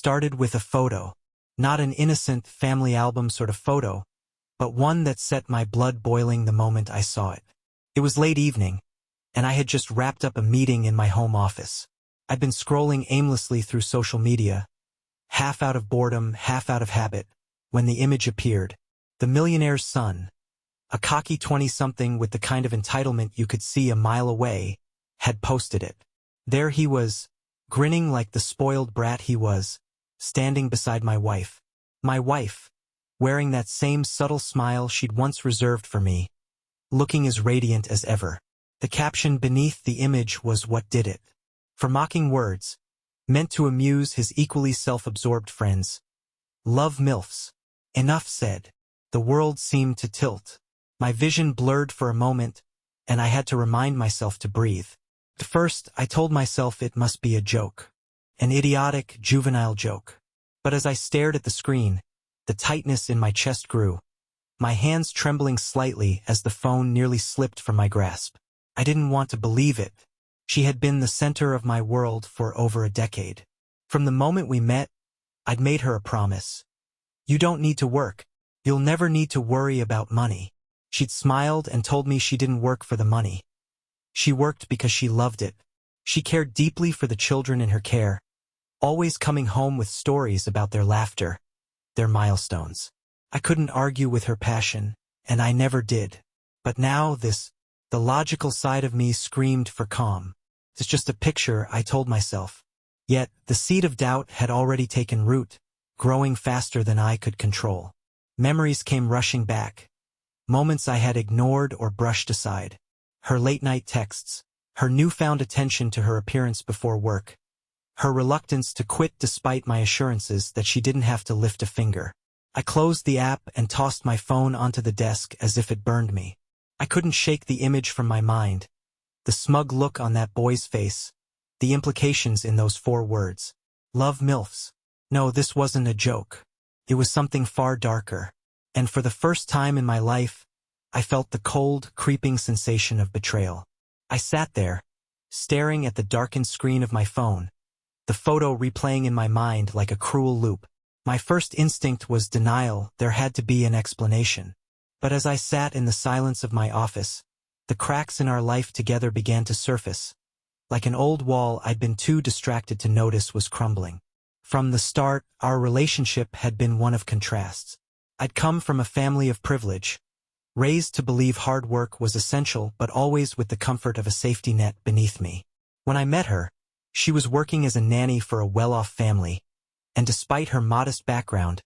started with a photo. Not an innocent family album sort of photo, but one that set my blood boiling the moment I saw it. It was late evening, and I had just wrapped up a meeting in my home office. I'd been scrolling aimlessly through social media, half out of boredom, half out of habit, when the image appeared. The millionaire's son, a cocky 20-something with the kind of entitlement you could see a mile away, had posted it. There he was, grinning like the spoiled brat he was, standing beside my wife. My wife, wearing that same subtle smile she'd once reserved for me, looking as radiant as ever. The caption beneath the image was what did it. For mocking words, meant to amuse his equally self-absorbed friends. Love MILFs. Enough said. The world seemed to tilt. My vision blurred for a moment, and I had to remind myself to breathe. At first, I told myself it must be a joke. An idiotic, juvenile joke. But as I stared at the screen, the tightness in my chest grew, my hands trembling slightly as the phone nearly slipped from my grasp. I didn't want to believe it. She had been the center of my world for over a decade. From the moment we met, I'd made her a promise. You don't need to work. You'll never need to worry about money. She'd smiled and told me she didn't work for the money. She worked because she loved it. She cared deeply for the children in her care, always coming home with stories about their laughter, their milestones. I couldn't argue with her passion, and I never did. But now the logical side of me screamed for calm. It's just a picture, I told myself. Yet, the seed of doubt had already taken root, growing faster than I could control. Memories came rushing back. Moments I had ignored or brushed aside. Her late-night texts, her newfound attention to her appearance before work, her reluctance to quit despite my assurances that she didn't have to lift a finger. I closed the app and tossed my phone onto the desk as if it burned me. I couldn't shake the image from my mind. The smug look on that boy's face, the implications in those 4 words. Love MILFs. No, this wasn't a joke. It was something far darker. And for the first time in my life, I felt the cold, creeping sensation of betrayal. I sat there, staring at the darkened screen of my phone, the photo replaying in my mind like a cruel loop. My first instinct was denial. There had to be an explanation. But as I sat in the silence of my office, the cracks in our life together began to surface. Like an old wall I'd been too distracted to notice was crumbling. From the start, our relationship had been one of contrasts. I'd come from a family of privilege, raised to believe hard work was essential but always with the comfort of a safety net beneath me. When I met her, she was working as a nanny for a well-off family, and despite her modest background,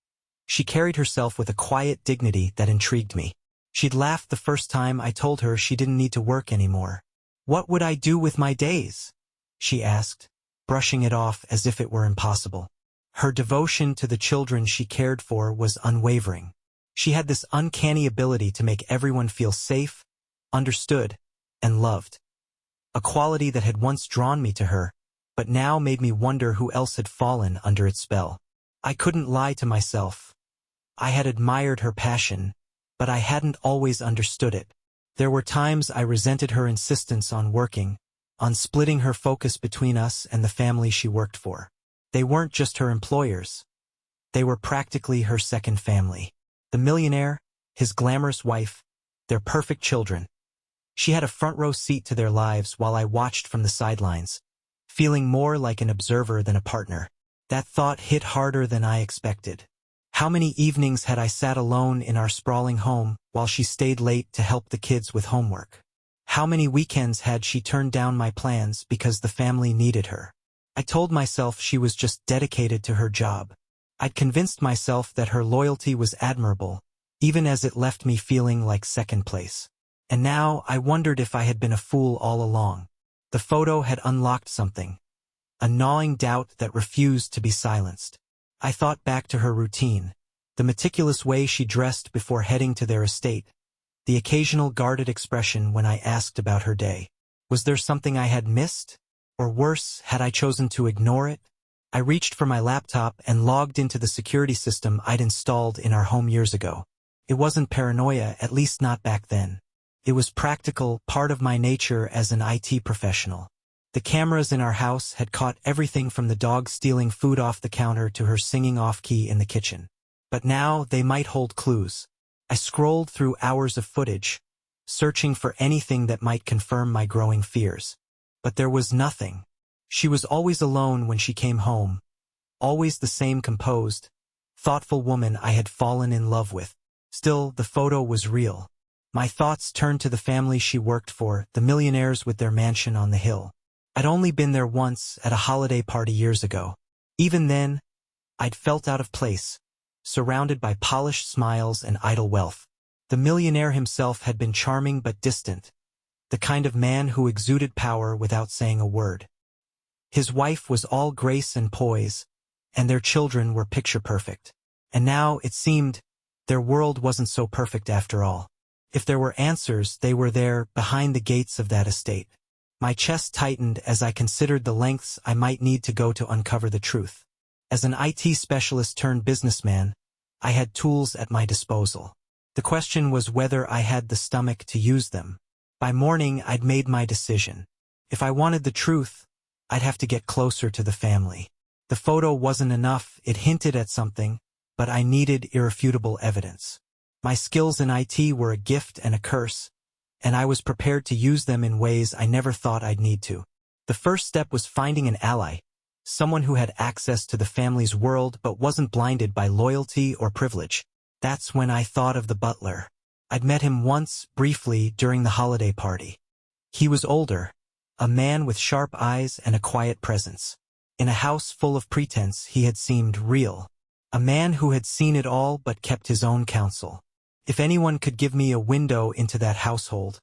she carried herself with a quiet dignity that intrigued me. She'd laughed the first time I told her she didn't need to work anymore. What would I do with my days? She asked, brushing it off as if it were impossible. Her devotion to the children she cared for was unwavering. She had this uncanny ability to make everyone feel safe, understood, and loved. A quality that had once drawn me to her, but now made me wonder who else had fallen under its spell. I couldn't lie to myself. I had admired her passion, but I hadn't always understood it. There were times I resented her insistence on working, on splitting her focus between us and the family she worked for. They weren't just her employers. They were practically her second family. The millionaire, his glamorous wife, their perfect children. She had a front-row seat to their lives while I watched from the sidelines, feeling more like an observer than a partner. That thought hit harder than I expected. How many evenings had I sat alone in our sprawling home while she stayed late to help the kids with homework? How many weekends had she turned down my plans because the family needed her? I told myself she was just dedicated to her job. I'd convinced myself that her loyalty was admirable, even as it left me feeling like second place. And now I wondered if I had been a fool all along. The photo had unlocked something, a gnawing doubt that refused to be silenced. I thought back to her routine, the meticulous way she dressed before heading to their estate, the occasional guarded expression when I asked about her day. Was there something I had missed? Or worse, had I chosen to ignore it? I reached for my laptop and logged into the security system I'd installed in our home years ago. It wasn't paranoia, at least not back then. It was practical, part of my nature as an IT professional. The cameras in our house had caught everything from the dog stealing food off the counter to her singing off-key in the kitchen. But now they might hold clues. I scrolled through hours of footage, searching for anything that might confirm my growing fears. But there was nothing. She was always alone when she came home, always the same composed, thoughtful woman I had fallen in love with. Still, the photo was real. My thoughts turned to the family she worked for, the millionaires with their mansion on the hill. I'd only been there once at a holiday party years ago. Even then, I'd felt out of place, surrounded by polished smiles and idle wealth. The millionaire himself had been charming but distant, the kind of man who exuded power without saying a word. His wife was all grace and poise, and their children were picture-perfect. And now, it seemed, their world wasn't so perfect after all. If there were answers, they were there, behind the gates of that estate. My chest tightened as I considered the lengths I might need to go to uncover the truth. As an IT specialist turned businessman, I had tools at my disposal. The question was whether I had the stomach to use them. By morning, I'd made my decision. If I wanted the truth, I'd have to get closer to the family. The photo wasn't enough, it hinted at something, but I needed irrefutable evidence. My skills in IT were a gift and a curse, and I was prepared to use them in ways I never thought I'd need to. The first step was finding an ally, someone who had access to the family's world but wasn't blinded by loyalty or privilege. That's when I thought of the butler. I'd met him once, briefly, during the holiday party. He was older, a man with sharp eyes and a quiet presence. In a house full of pretense, he had seemed real. A man who had seen it all but kept his own counsel. If anyone could give me a window into that household,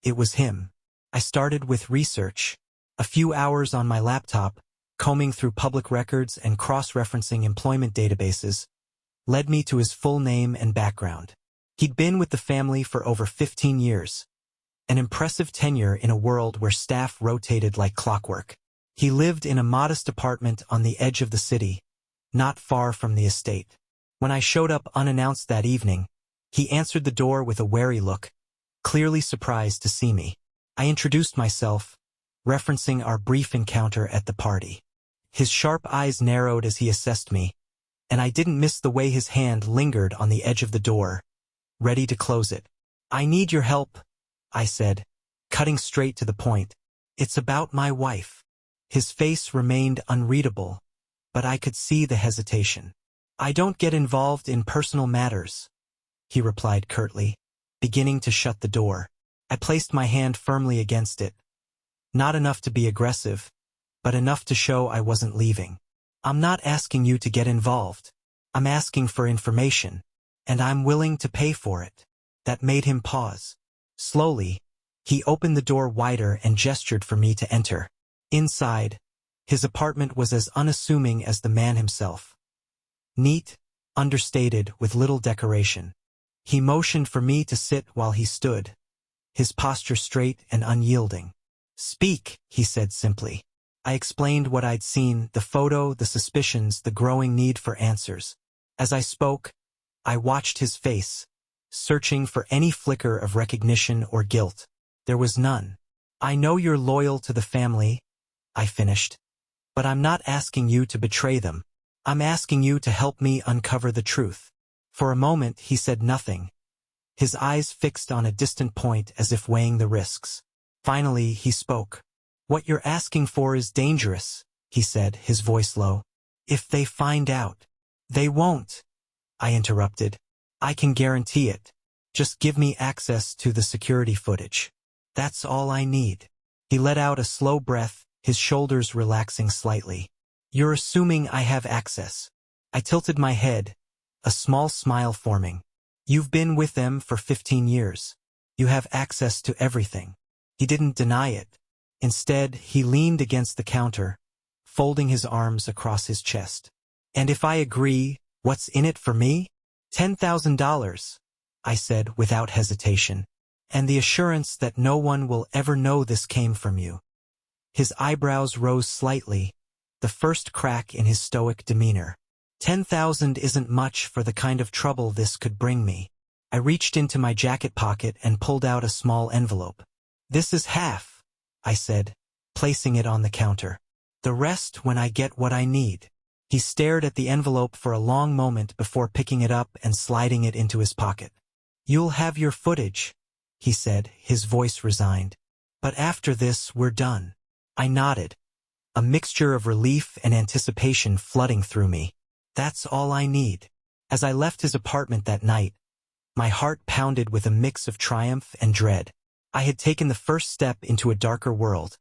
it was him. I started with research. A few hours on my laptop, combing through public records and cross-referencing employment databases, led me to his full name and background. He'd been with the family for over 15 years. An impressive tenure in a world where staff rotated like clockwork. He lived in a modest apartment on the edge of the city, not far from the estate. When I showed up unannounced that evening, he answered the door with a wary look, clearly surprised to see me. I introduced myself, referencing our brief encounter at the party. His sharp eyes narrowed as he assessed me, and I didn't miss the way his hand lingered on the edge of the door, ready to close it. "I need your help," I said, cutting straight to the point. "It's about my wife." His face remained unreadable, but I could see the hesitation. "I don't get involved in personal matters," he replied curtly, beginning to shut the door. I placed my hand firmly against it. Not enough to be aggressive, but enough to show I wasn't leaving. "I'm not asking you to get involved. I'm asking for information, and I'm willing to pay for it." That made him pause. Slowly, he opened the door wider and gestured for me to enter. Inside, his apartment was as unassuming as the man himself. Neat, understated, with little decoration. He motioned for me to sit while he stood, his posture straight and unyielding. "Speak," he said simply. I explained what I'd seen, the photo, the suspicions, the growing need for answers. As I spoke, I watched his face, searching for any flicker of recognition or guilt. There was none. "I know you're loyal to the family," I finished, "but I'm not asking you to betray them. I'm asking you to help me uncover the truth." For a moment he said nothing, his eyes fixed on a distant point as if weighing the risks. Finally he spoke. "What you're asking for is dangerous," he said, his voice low. "If they find out." "They won't," I interrupted. "I can guarantee it. Just give me access to the security footage. That's all I need." He let out a slow breath, his shoulders relaxing slightly. "You're assuming I have access." I tilted my head, a small smile forming. "You've been with them for 15 years. You have access to everything." He didn't deny it. Instead, he leaned against the counter, folding his arms across his chest. "And if I agree, what's in it for me?" $10,000, I said without hesitation. "And the assurance that no one will ever know this came from you." His eyebrows rose slightly, the first crack in his stoic demeanor. 10,000 isn't much for the kind of trouble this could bring me. I reached into my jacket pocket and pulled out a small envelope. "This is half," I said, placing it on the counter. The rest when I get what I need. He stared at the envelope for a long moment before picking it up and sliding it into his pocket. You'll have your footage, he said, his voice resigned. But after this, we're done. I nodded, a mixture of relief and anticipation flooding through me. That's all I need. As I left his apartment that night, my heart pounded with a mix of triumph and dread. I had taken the first step into a darker world,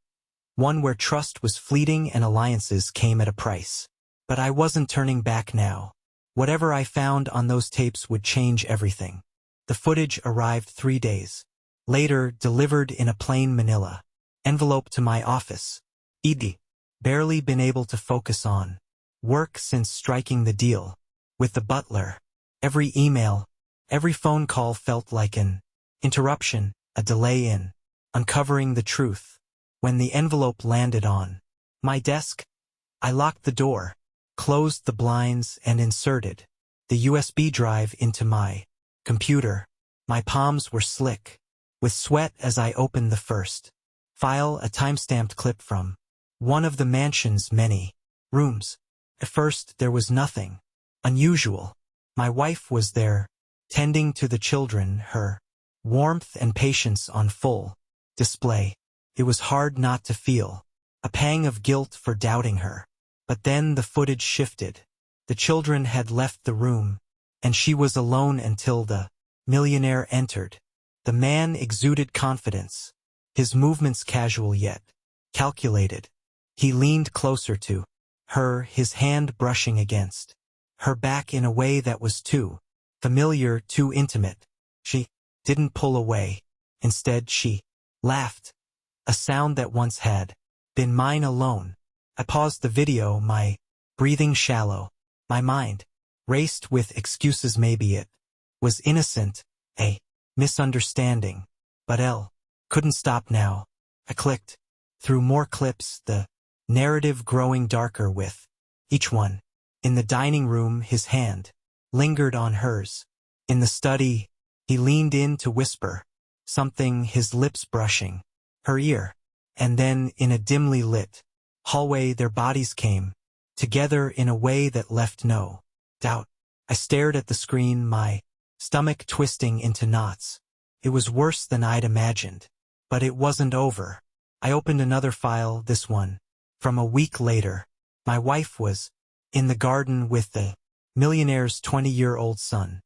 one where trust was fleeting and alliances came at a price. But I wasn't turning back now. Whatever I found on those tapes would change everything. The footage arrived 3 days later, delivered in a plain manila envelope to my office. I'd barely been able to focus on work since striking the deal with the butler. Every email, every phone call felt like an interruption, a delay in uncovering the truth. When the envelope landed on my desk, I locked the door, closed the blinds, and inserted the USB drive into my computer. My palms were slick with sweat as I opened the first file, a time-stamped clip from one of the mansion's many rooms. At first, there was nothing unusual. My wife was there, tending to the children, her warmth and patience on full display. It was hard not to feel a pang of guilt for doubting her. But then the footage shifted. The children had left the room, and she was alone until the millionaire entered. The man exuded confidence, his movements casual yet calculated. He leaned closer to her, his hand brushing against her back in a way that was too familiar, too intimate. She didn't pull away. Instead, she laughed, a sound that once had been mine alone. I paused the video, my breathing shallow. My mind raced with excuses. Maybe it was innocent, a misunderstanding. But Elle couldn't stop now. I clicked through more clips, the narrative growing darker with each one. In the dining room, his hand lingered on hers. In the study, he leaned in to whisper something, his lips brushing her ear. And then, in a dimly lit hallway, their bodies came together in a way that left no doubt. I stared at the screen, my stomach twisting into knots. It was worse than I'd imagined. But it wasn't over. I opened another file, this one from a week later. My wife was in the garden with the millionaire's 20-year-old son.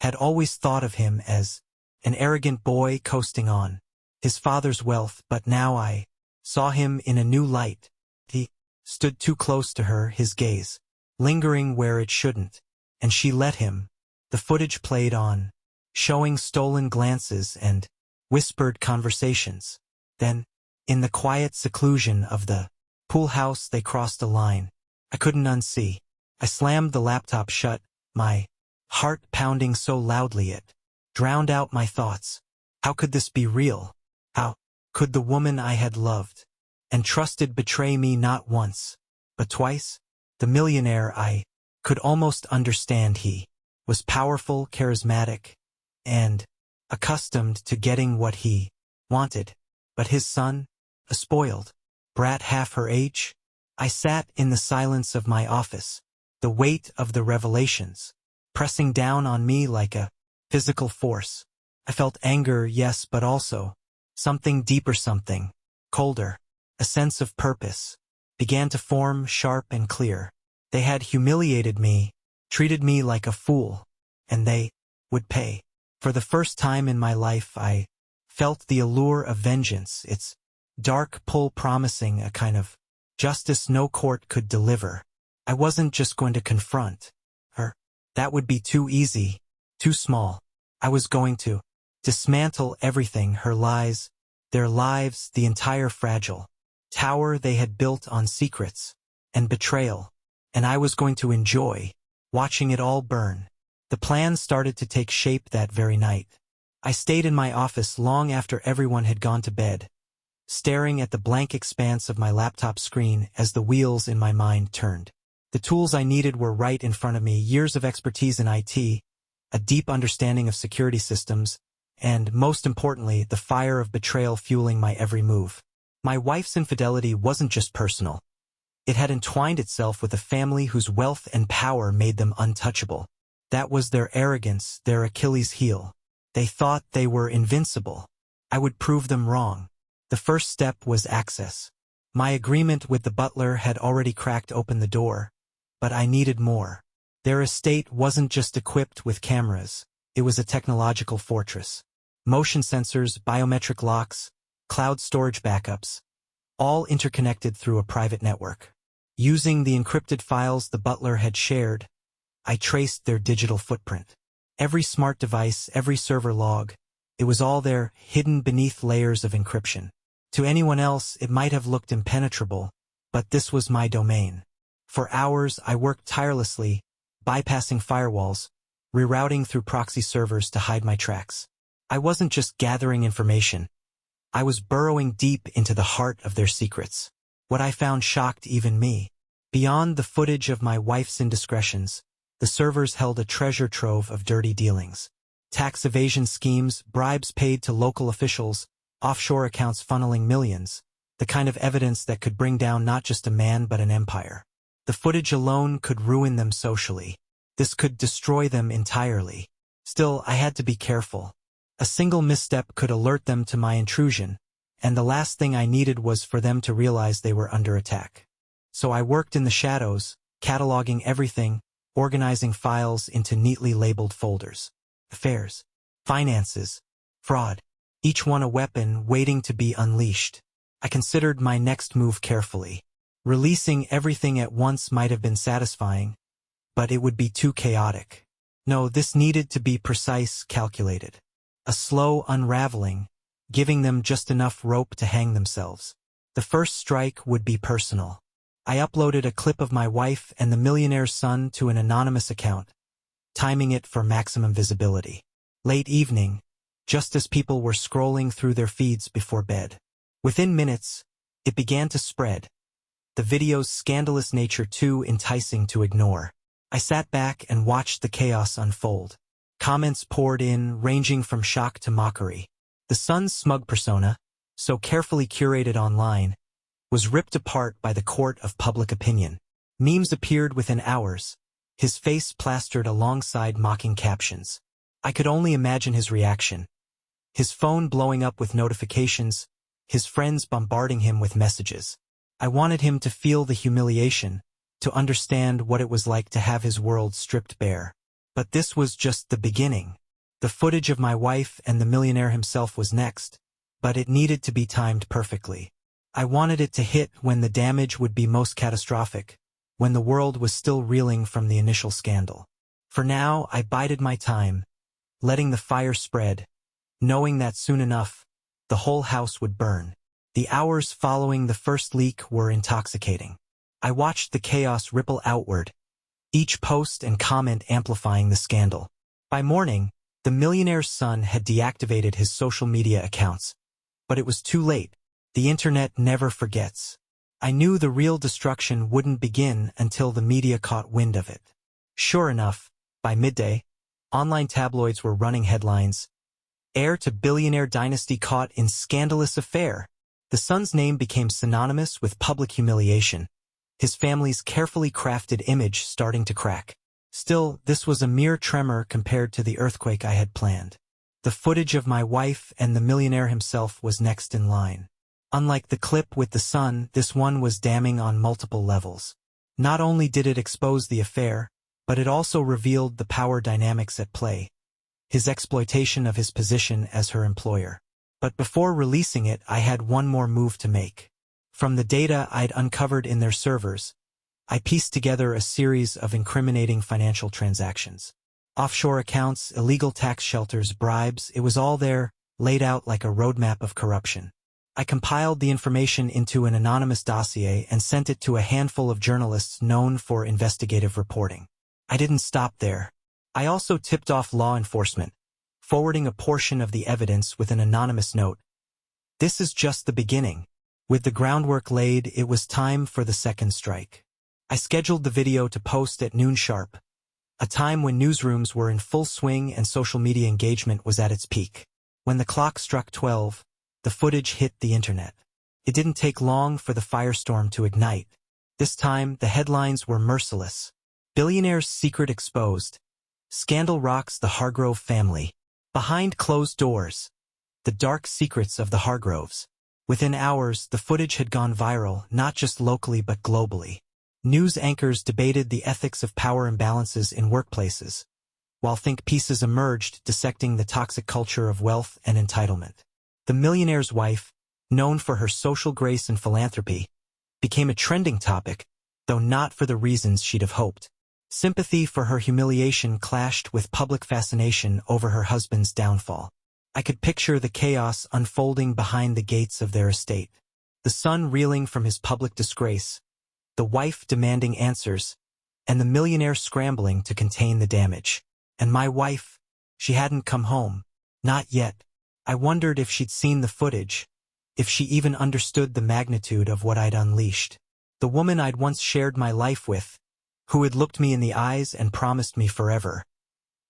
Had always thought of him as an arrogant boy coasting on his father's wealth, but now I saw him in a new light. He stood too close to her, his gaze lingering where it shouldn't, and she let him. The footage played on, showing stolen glances and whispered conversations. Then, in the quiet seclusion of the pool house, they crossed a line I couldn't unsee. I slammed the laptop shut, my heart pounding so loudly it drowned out my thoughts. How could this be real? How could the woman I had loved and trusted betray me not once, but twice? The millionaire I could almost understand. He was powerful, charismatic, and accustomed to getting what he wanted. But his son, a spoiled brat half her age? I sat in the silence of my office, the weight of the revelations pressing down on me like a physical force. I felt anger, yes, but also something deeper, something colder. A sense of purpose began to form, sharp and clear. They had humiliated me, treated me like a fool, and they would pay. For the first time in my life, I felt the allure of vengeance, its dark pull promising a kind of justice no court could deliver. I wasn't just going to confront her. That would be too easy, too small. I was going to dismantle everything, her lies, their lives, the entire fragile tower they had built on secrets and betrayal. And I was going to enjoy watching it all burn. The plan started to take shape that very night. I stayed in my office long after everyone had gone to bed, staring at the blank expanse of my laptop screen as the wheels in my mind turned. The tools I needed were right in front of me: years of expertise in IT, a deep understanding of security systems, and, most importantly, the fire of betrayal fueling my every move. My wife's infidelity wasn't just personal. It had entwined itself with a family whose wealth and power made them untouchable. That was their arrogance, their Achilles heel. They thought they were invincible. I would prove them wrong. The first step was access. My agreement with the butler had already cracked open the door, but I needed more. Their estate wasn't just equipped with cameras, it was a technological fortress. Motion sensors, biometric locks, cloud storage backups, all interconnected through a private network. Using the encrypted files the butler had shared, I traced their digital footprint. Every smart device, every server log, it was all there, hidden beneath layers of encryption. To anyone else, it might have looked impenetrable, but this was my domain. For hours, I worked tirelessly, bypassing firewalls, rerouting through proxy servers to hide my tracks. I wasn't just gathering information. I was burrowing deep into the heart of their secrets. What I found shocked even me. Beyond the footage of my wife's indiscretions, the servers held a treasure trove of dirty dealings. Tax evasion schemes, bribes paid to local officials, offshore accounts funneling millions, the kind of evidence that could bring down not just a man but an empire. The footage alone could ruin them socially. This could destroy them entirely. Still, I had to be careful. A single misstep could alert them to my intrusion, and the last thing I needed was for them to realize they were under attack. So I worked in the shadows, cataloging everything, organizing files into neatly labeled folders. Affairs, finances, fraud, each one a weapon waiting to be unleashed. I considered my next move carefully. Releasing everything at once might have been satisfying, but it would be too chaotic. No, this needed to be precise, calculated. A slow unraveling, giving them just enough rope to hang themselves. The first strike would be personal. I uploaded a clip of my wife and the millionaire's son to an anonymous account, timing it for maximum visibility. Late evening, just as people were scrolling through their feeds before bed. Within minutes, it began to spread, the video's scandalous nature too enticing to ignore. I sat back and watched the chaos unfold. Comments poured in, ranging from shock to mockery. The son's smug persona, so carefully curated online, was ripped apart by the court of public opinion. Memes appeared within hours, his face plastered alongside mocking captions. I could only imagine his reaction. His phone blowing up with notifications, his friends bombarding him with messages. I wanted him to feel the humiliation, to understand what it was like to have his world stripped bare. But this was just the beginning. The footage of my wife and the millionaire himself was next, but it needed to be timed perfectly. I wanted it to hit when the damage would be most catastrophic, when the world was still reeling from the initial scandal. For now, I bided my time, letting the fire spread, knowing that soon enough, the whole house would burn. The hours following the first leak were intoxicating. I watched the chaos ripple outward, each post and comment amplifying the scandal. By morning, the millionaire's son had deactivated his social media accounts. But it was too late. The internet never forgets. I knew the real destruction wouldn't begin until the media caught wind of it. Sure enough, by midday, online tabloids were running headlines. Heir to billionaire dynasty caught in scandalous affair. The son's name became synonymous with public humiliation, his family's carefully crafted image starting to crack. Still, this was a mere tremor compared to the earthquake I had planned. The footage of my wife and the millionaire himself was next in line. Unlike the clip with the son, this one was damning on multiple levels. Not only did it expose the affair, but it also revealed the power dynamics at play. His exploitation of his position as her employer. But before releasing it, I had one more move to make. From the data I'd uncovered in their servers, I pieced together a series of incriminating financial transactions. Offshore accounts, illegal tax shelters, bribes, it was all there, laid out like a roadmap of corruption. I compiled the information into an anonymous dossier and sent it to a handful of journalists known for investigative reporting. I didn't stop there. I also tipped off law enforcement, forwarding a portion of the evidence with an anonymous note. This is just the beginning. With the groundwork laid, it was time for the second strike. I scheduled the video to post at noon sharp, a time when newsrooms were in full swing and social media engagement was at its peak. When the clock struck 12, the footage hit the internet. It didn't take long for the firestorm to ignite. This time, the headlines were merciless. Billionaire's secret exposed. Scandal rocks the Hargrove family. Behind closed doors. The dark secrets of the Hargroves. Within hours, the footage had gone viral, not just locally but globally. News anchors debated the ethics of power imbalances in workplaces, while think pieces emerged dissecting the toxic culture of wealth and entitlement. The millionaire's wife, known for her social grace and philanthropy, became a trending topic, though not for the reasons she'd have hoped. Sympathy for her humiliation clashed with public fascination over her husband's downfall. I could picture the chaos unfolding behind the gates of their estate. The son reeling from his public disgrace, the wife demanding answers, and the millionaire scrambling to contain the damage. And my wife, she hadn't come home. Not yet. I wondered if she'd seen the footage, if she even understood the magnitude of what I'd unleashed. The woman I'd once shared my life with, who had looked me in the eyes and promised me forever.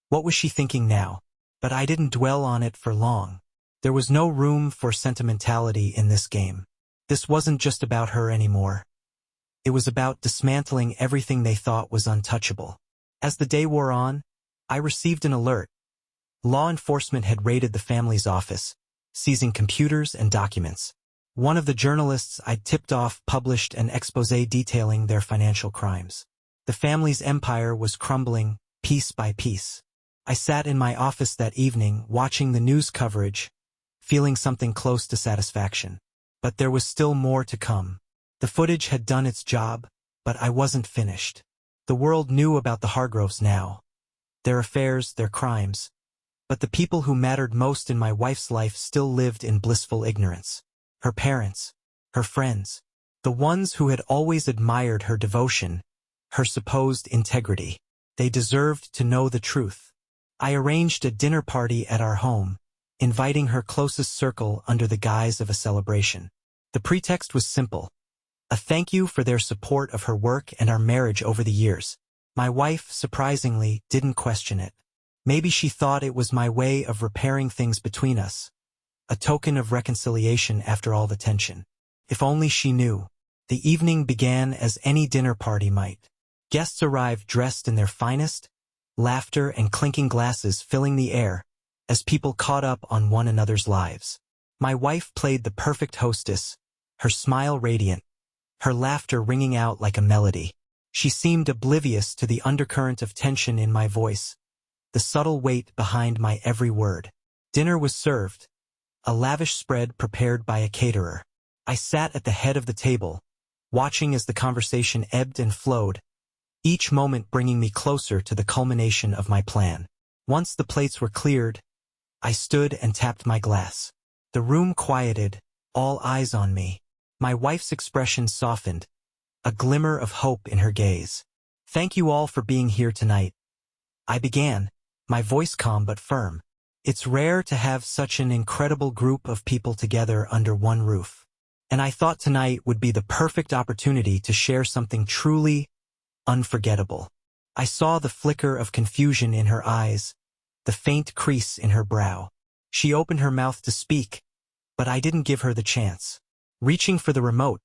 What was she thinking now? But I didn't dwell on it for long. There was no room for sentimentality in this game. This wasn't just about her anymore. It was about dismantling everything they thought was untouchable. As the day wore on, I received an alert. Law enforcement had raided the family's office, seizing computers and documents. One of the journalists I'd tipped off published an exposé detailing their financial crimes. The family's empire was crumbling, piece by piece. I sat in my office that evening, watching the news coverage, feeling something close to satisfaction. But there was still more to come. The footage had done its job, but I wasn't finished. The world knew about the Hargroves now. Their affairs, their crimes. But the people who mattered most in my wife's life still lived in blissful ignorance. Her parents, her friends, the ones who had always admired her devotion, her supposed integrity. They deserved to know the truth. I arranged a dinner party at our home, inviting her closest circle under the guise of a celebration. The pretext was simple: a thank you for their support of her work and our marriage over the years. My wife, surprisingly, didn't question it. Maybe she thought it was my way of repairing things between us, a token of reconciliation after all the tension. If only she knew. The evening began as any dinner party might. Guests arrived dressed in their finest, laughter and clinking glasses filling the air as people caught up on one another's lives. My wife played the perfect hostess, her smile radiant, her laughter ringing out like a melody. She seemed oblivious to the undercurrent of tension in my voice, the subtle weight behind my every word. Dinner was served, a lavish spread prepared by a caterer. I sat at the head of the table, watching as the conversation ebbed and flowed, each moment bringing me closer to the culmination of my plan. Once the plates were cleared, I stood and tapped my glass. The room quieted, all eyes on me. My wife's expression softened, a glimmer of hope in her gaze. "Thank you all for being here tonight," I began, my voice calm but firm. "It's rare to have such an incredible group of people together under one roof. And I thought tonight would be the perfect opportunity to share something truly unforgettable." I saw the flicker of confusion in her eyes, the faint crease in her brow. She opened her mouth to speak, but I didn't give her the chance. Reaching for the remote,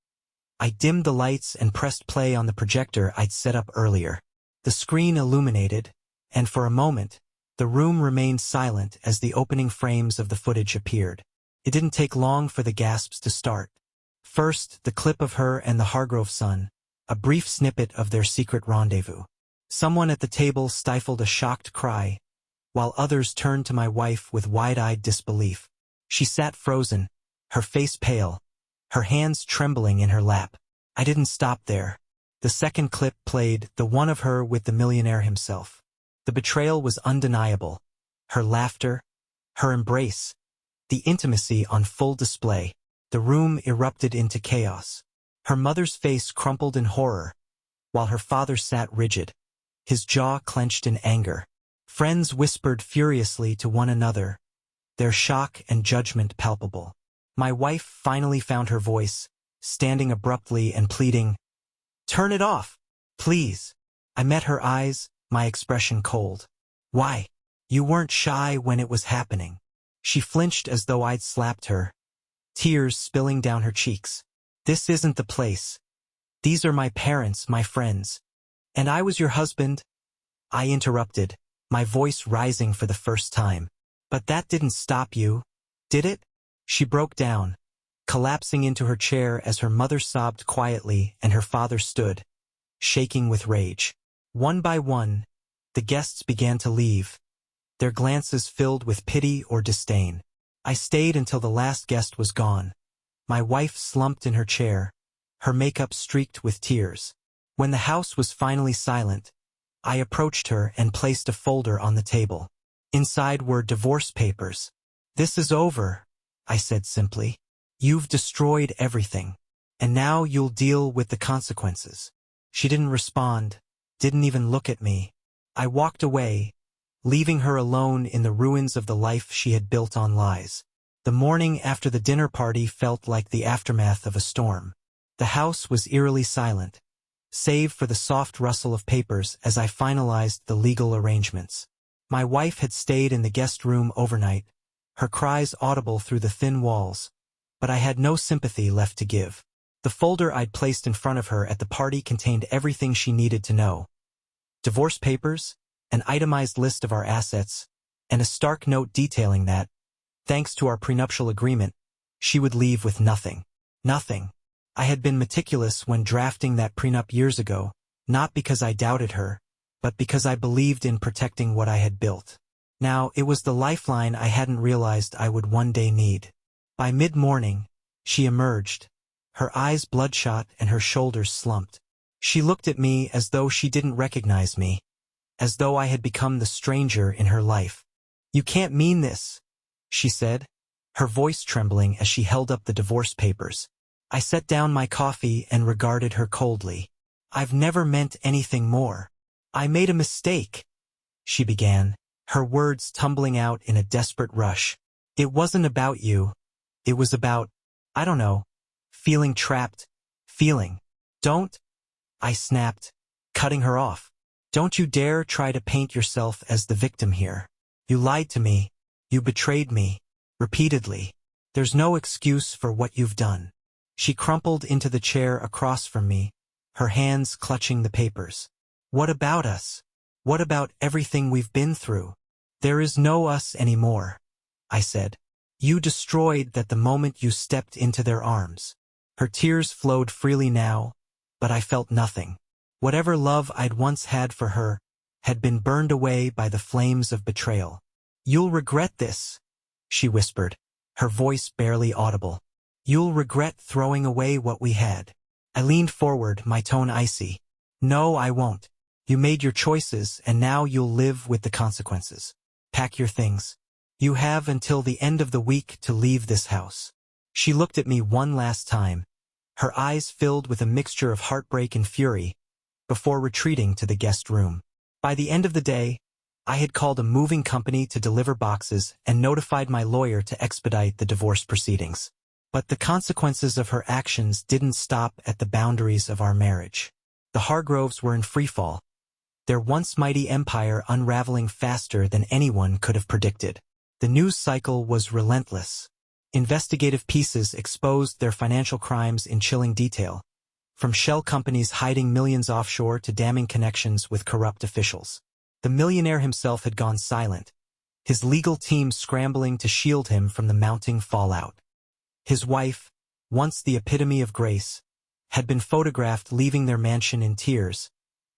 I dimmed the lights and pressed play on the projector I'd set up earlier. The screen illuminated, and for a moment, the room remained silent as the opening frames of the footage appeared. It didn't take long for the gasps to start. First, the clip of her and the Hargrove son, a brief snippet of their secret rendezvous. Someone at the table stifled a shocked cry, while others turned to my wife with wide-eyed disbelief. She sat frozen, her face pale, her hands trembling in her lap. I didn't stop there. The second clip played, the one of her with the millionaire himself. The betrayal was undeniable. Her laughter, her embrace, the intimacy on full display. The room erupted into chaos. Her mother's face crumpled in horror, while her father sat rigid, his jaw clenched in anger. Friends whispered furiously to one another, their shock and judgment palpable. My wife finally found her voice, standing abruptly and pleading, "Turn it off, please." I met her eyes, my expression cold. "Why? You weren't shy when it was happening." She flinched as though I'd slapped her, tears spilling down her cheeks. "This isn't the place. These are my parents, my friends. And I was your husband." I interrupted, my voice rising for the first time. "But that didn't stop you, did it?" She broke down, collapsing into her chair as her mother sobbed quietly and her father stood, shaking with rage. One by one, the guests began to leave, their glances filled with pity or disdain. I stayed until the last guest was gone. My wife slumped in her chair, her makeup streaked with tears. When the house was finally silent, I approached her and placed a folder on the table. Inside were divorce papers. "This is over," I said simply. "You've destroyed everything. And now you'll deal with the consequences." She didn't respond, didn't even look at me. I walked away, leaving her alone in the ruins of the life she had built on lies. The morning after the dinner party felt like the aftermath of a storm. The house was eerily silent, save for the soft rustle of papers as I finalized the legal arrangements. My wife had stayed in the guest room overnight, her cries audible through the thin walls, but I had no sympathy left to give. The folder I'd placed in front of her at the party contained everything she needed to know. Divorce papers, an itemized list of our assets, and a stark note detailing that, thanks to our prenuptial agreement, she would leave with nothing. Nothing. I had been meticulous when drafting that prenup years ago, not because I doubted her, but because I believed in protecting what I had built. Now, it was the lifeline I hadn't realized I would one day need. By mid-morning, she emerged, her eyes bloodshot and her shoulders slumped. She looked at me as though she didn't recognize me, as though I had become the stranger in her life. "You can't mean this," she said, her voice trembling as she held up the divorce papers. I set down my coffee and regarded her coldly. "I've never meant anything more. I made a mistake," she began, her words tumbling out in a desperate rush. "It wasn't about you. It was about, I don't know, feeling trapped, feeling." "Don't," I snapped, cutting her off. "Don't you dare try to paint yourself as the victim here. You lied to me. You betrayed me. Repeatedly. There's no excuse for what you've done." She crumpled into the chair across from me, her hands clutching the papers. "What about us? What about everything we've been through?" "There is no us anymore," I said. "You destroyed that the moment you stepped into their arms." Her tears flowed freely now, but I felt nothing. Whatever love I'd once had for her had been burned away by the flames of betrayal. "You'll regret this," she whispered, her voice barely audible. "You'll regret throwing away what we had." I leaned forward, my tone icy. "No, I won't. You made your choices, and now you'll live with the consequences. Pack your things. You have until the end of the week to leave this house." She looked at me one last time, her eyes filled with a mixture of heartbreak and fury, before retreating to the guest room. By the end of the day, I had called a moving company to deliver boxes and notified my lawyer to expedite the divorce proceedings. But the consequences of her actions didn't stop at the boundaries of our marriage. The Hargroves were in freefall, their once mighty empire unraveling faster than anyone could have predicted. The news cycle was relentless. Investigative pieces exposed their financial crimes in chilling detail, from shell companies hiding millions offshore to damning connections with corrupt officials. The millionaire himself had gone silent, his legal team scrambling to shield him from the mounting fallout. His wife, once the epitome of grace, had been photographed leaving their mansion in tears,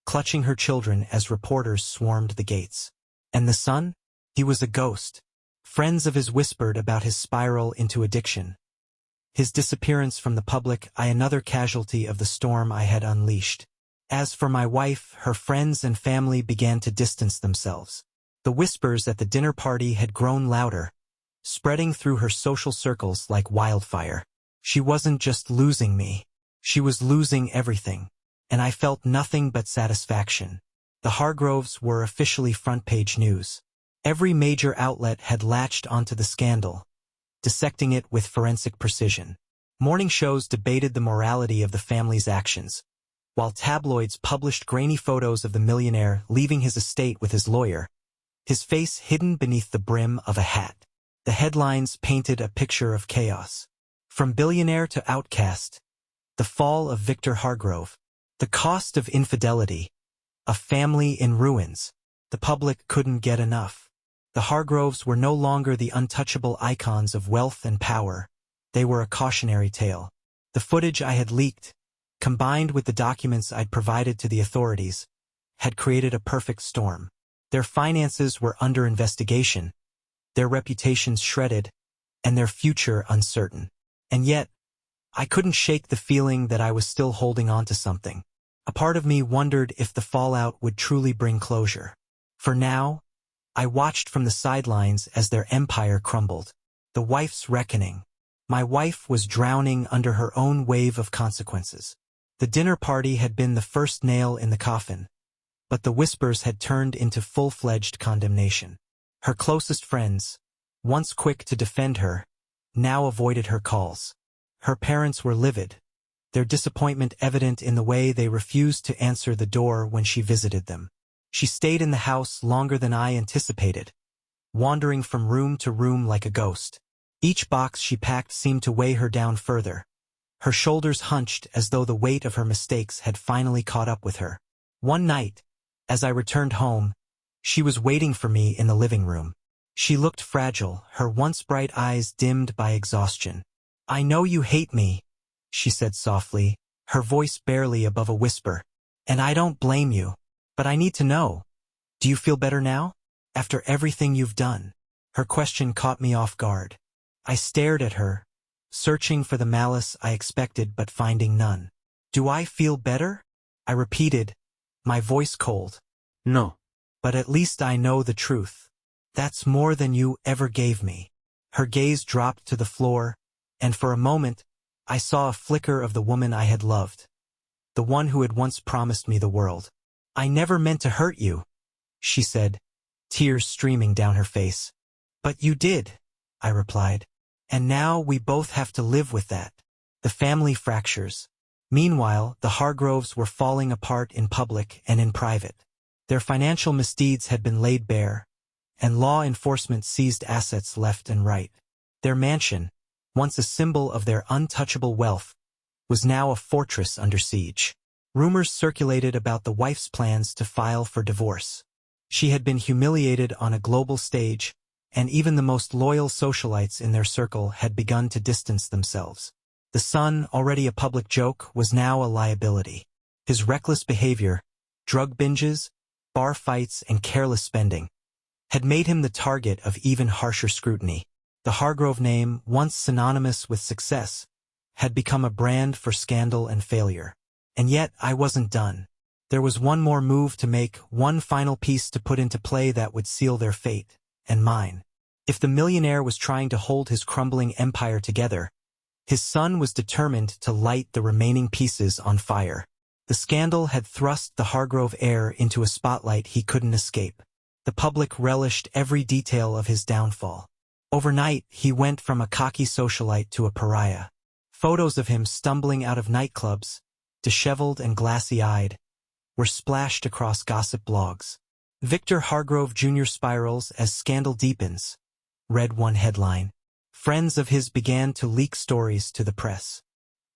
clutching her children as reporters swarmed the gates. And the son? He was a ghost. Friends of his whispered about his spiral into addiction. His disappearance from the public, another casualty of the storm I had unleashed. As for my wife, her friends and family began to distance themselves. The whispers at the dinner party had grown louder, spreading through her social circles like wildfire. She wasn't just losing me. She was losing everything, and I felt nothing but satisfaction. The Hargroves were officially front-page news. Every major outlet had latched onto the scandal, dissecting it with forensic precision. Morning shows debated the morality of the family's actions, while tabloids published grainy photos of the millionaire leaving his estate with his lawyer, his face hidden beneath the brim of a hat. The headlines painted a picture of chaos. From billionaire to outcast. The fall of Victor Hargrove. The cost of infidelity. A family in ruins. The public couldn't get enough. The Hargroves were no longer the untouchable icons of wealth and power. They were a cautionary tale. The footage I had leaked, combined with the documents I'd provided to the authorities, had created a perfect storm. Their finances were under investigation, their reputations shredded, and their future uncertain. And yet, I couldn't shake the feeling that I was still holding on to something. A part of me wondered if the fallout would truly bring closure. For now, I watched from the sidelines as their empire crumbled. The wife's reckoning. My wife was drowning under her own wave of consequences. The dinner party had been the first nail in the coffin, but the whispers had turned into full-fledged condemnation. Her closest friends, once quick to defend her, now avoided her calls. Her parents were livid, their disappointment evident in the way they refused to answer the door when she visited them. She stayed in the house longer than I anticipated, wandering from room to room like a ghost. Each box she packed seemed to weigh her down further. Her shoulders hunched as though the weight of her mistakes had finally caught up with her. One night, as I returned home, she was waiting for me in the living room. She looked fragile, her once bright eyes dimmed by exhaustion. "I know you hate me," she said softly, her voice barely above a whisper. "And I don't blame you. But I need to know. Do you feel better now? After everything you've done?" Her question caught me off guard. I stared at her, searching for the malice I expected but finding none. "Do I feel better?" I repeated, my voice cold. "No. "But at least I know the truth. That's more than you ever gave me." Her gaze dropped to the floor, and for a moment, I saw a flicker of the woman I had loved, the one who had once promised me the world. "I never meant to hurt you," she said, tears streaming down her face. "But you did," I replied. "And now we both have to live with that." The family fractures. Meanwhile, the Hargroves were falling apart in public and in private. Their financial misdeeds had been laid bare, and law enforcement seized assets left and right. Their mansion, once a symbol of their untouchable wealth, was now a fortress under siege. Rumors circulated about the wife's plans to file for divorce. She had been humiliated on a global stage, and even the most loyal socialites in their circle had begun to distance themselves. The son, already a public joke, was now a liability. His reckless behavior, drug binges, bar fights, and careless spending, had made him the target of even harsher scrutiny. The Hargrove name, once synonymous with success, had become a brand for scandal and failure. And yet, I wasn't done. There was one more move to make, one final piece to put into play that would seal their fate, and mine. If the millionaire was trying to hold his crumbling empire together, his son was determined to light the remaining pieces on fire. The scandal had thrust the Hargrove heir into a spotlight he couldn't escape. The public relished every detail of his downfall. Overnight, he went from a cocky socialite to a pariah. Photos of him stumbling out of nightclubs, disheveled and glassy-eyed, were splashed across gossip blogs. "Victor Hargrove Jr. spirals as scandal deepens," read one headline. Friends of his began to leak stories to the press.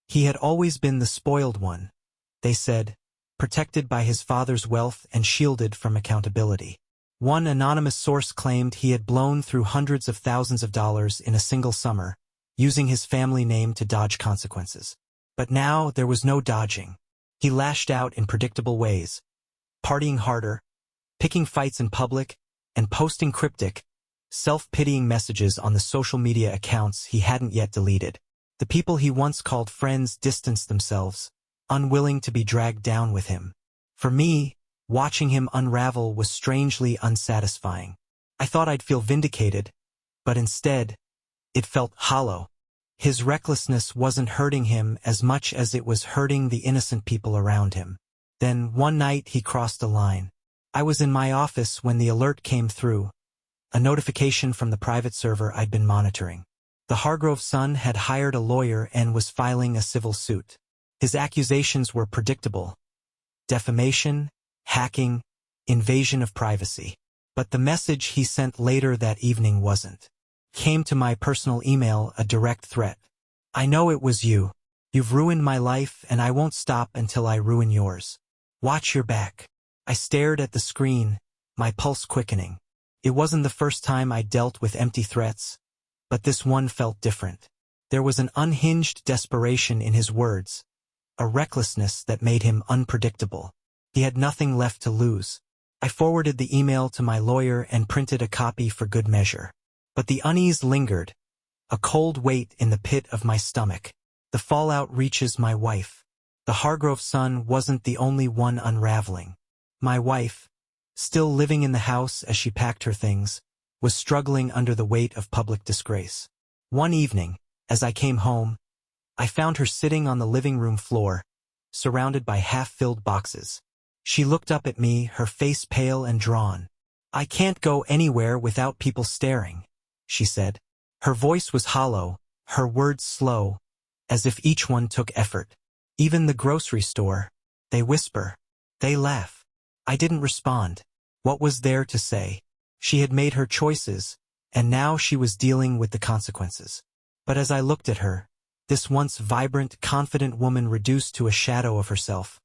He had always been the spoiled one, they said, protected by his father's wealth and shielded from accountability. One anonymous source claimed he had blown through hundreds of thousands of dollars in a single summer, using his family name to dodge consequences. But now there was no dodging. He lashed out in predictable ways, partying harder, picking fights in public, and posting cryptic, self-pitying messages on the social media accounts he hadn't yet deleted. The people he once called friends distanced themselves, unwilling to be dragged down with him. For me, watching him unravel was strangely unsatisfying. I thought I'd feel vindicated, but instead, it felt hollow. His recklessness wasn't hurting him as much as it was hurting the innocent people around him. Then, one night, he crossed a line. I was in my office when the alert came through, a notification from the private server I'd been monitoring. The Hargrove son had hired a lawyer and was filing a civil suit. His accusations were predictable: defamation, hacking, invasion of privacy. But the message he sent later that evening wasn't. Came to my personal email, a direct threat. I know it was you. You've ruined my life and I won't stop until I ruin yours. Watch your back. I stared at the screen, my pulse quickening. It wasn't the first time I dealt with empty threats, but this one felt different. There was an unhinged desperation in his words, a recklessness that made him unpredictable. He had nothing left to lose. I forwarded the email to my lawyer and printed a copy for good measure. But the unease lingered, a cold weight in the pit of my stomach. The fallout reaches my wife. The Hargrove son wasn't the only one unraveling. My wife, still living in the house as she packed her things, was struggling under the weight of public disgrace. One evening, as I came home, I found her sitting on the living room floor, surrounded by half-filled boxes. She looked up at me, her face pale and drawn. "I can't go anywhere without people staring," she said. Her voice was hollow, her words slow, as if each one took effort. "Even the grocery store. They whisper. They laugh." I didn't respond. What was there to say? She had made her choices, and now she was dealing with the consequences. But as I looked at her, this once vibrant, confident woman reduced to a shadow of herself,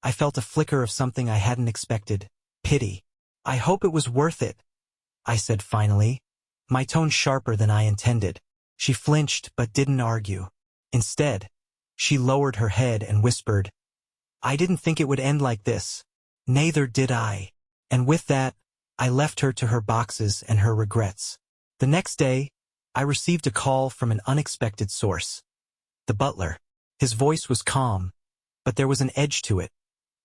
I felt a flicker of something I hadn't expected: pity. "I hope it was worth it," I said finally, my tone sharper than I intended. She flinched but didn't argue. Instead, she lowered her head and whispered, "I didn't think it would end like this." "Neither did I." And with that, I left her to her boxes and her regrets. The next day, I received a call from an unexpected source. The butler. His voice was calm, but there was an edge to it,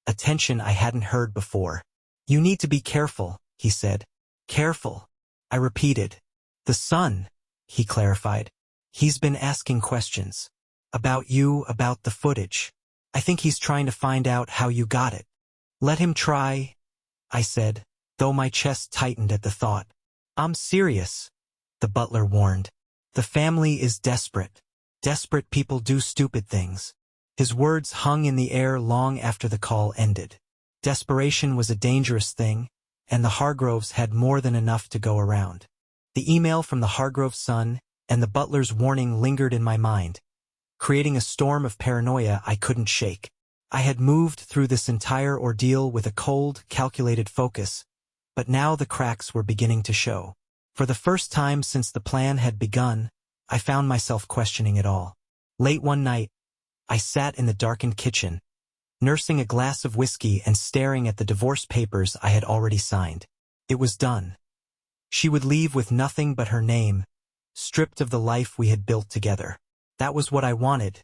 a tension I hadn't heard before. "You need to be careful," he said. "Careful," I repeated. "The son," he clarified. "He's been asking questions. About you, about the footage. I think he's trying to find out how you got it." "Let him try," I said, though my chest tightened at the thought. "I'm serious," the butler warned. "The family is desperate. Desperate people do stupid things." His words hung in the air long after the call ended. Desperation was a dangerous thing, and the Hargroves had more than enough to go around. The email from the Hargrove son and the butler's warning lingered in my mind, creating a storm of paranoia I couldn't shake. I had moved through this entire ordeal with a cold, calculated focus, but now the cracks were beginning to show. For the first time since the plan had begun, I found myself questioning it all. Late one night, I sat in the darkened kitchen, nursing a glass of whiskey and staring at the divorce papers I had already signed. It was done. She would leave with nothing but her name, stripped of the life we had built together. That was what I wanted,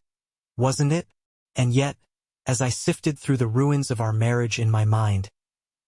wasn't it? And yet, as I sifted through the ruins of our marriage in my mind,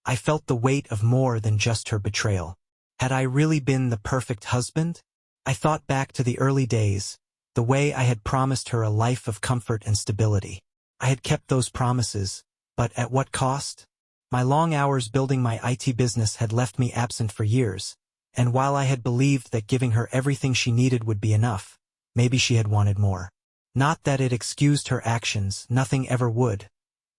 I felt the weight of more than just her betrayal. Had I really been the perfect husband? I thought back to the early days, the way I had promised her a life of comfort and stability. I had kept those promises, but at what cost? My long hours building my IT business had left me absent for years, and while I had believed that giving her everything she needed would be enough, maybe she had wanted more. Not that it excused her actions, nothing ever would,